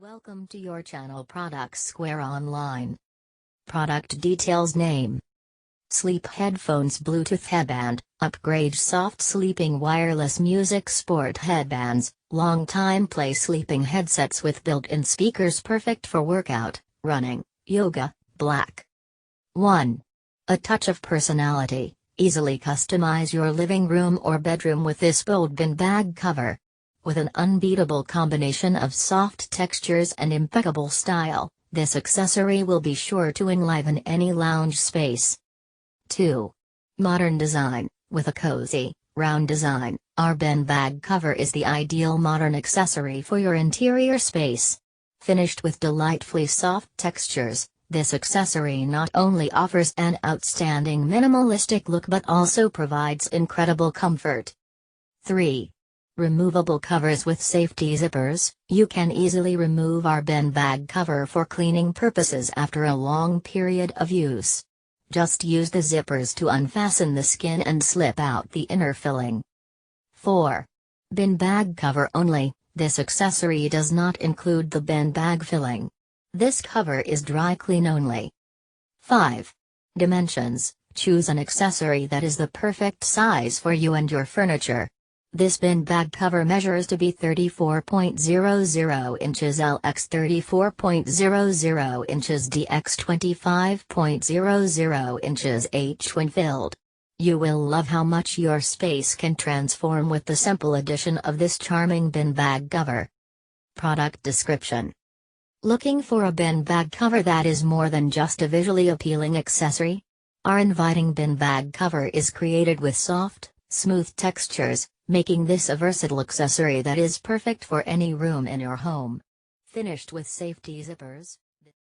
Welcome to your channel Products Square Online. Product details: name. Sleep headphones, Bluetooth headband, Upgrage soft sleeping wireless music sport headbands, long time play sleeping headsets with built-in speakers perfect for workout, running, yoga, black. 1. A touch of personality, easily customize your living room or bedroom with this bold bin bag cover. With an unbeatable combination of soft textures and impeccable style, this accessory will be sure to enliven any lounge space. 2. Modern design. With a cozy, round design, our bin bag cover is the ideal modern accessory for your interior space. Finished with delightfully soft textures, this accessory not only offers an outstanding minimalistic look but also provides incredible comfort. 3. Removable covers with safety zippers. You can easily remove our bin bag cover for cleaning purposes after a long period of use. Just use the zippers to unfasten the skin and slip out the inner filling. 4. Bin bag cover only. This accessory does not include the bin bag filling. This cover is dry clean only. 5. Dimensions. Choose an accessory that is the perfect size for you and your furniture. This bin bag cover measures to be 34.00 inches L x 34.00 inches D x 25.00 inches H when filled. You will love how much your space can transform with the simple addition of this charming bin bag cover. Product description: looking for a bin bag cover that is more than just a visually appealing accessory? Our inviting bin bag cover is created with soft, smooth textures, making this a versatile accessory that is perfect for any room in your home. Finished with safety zippers,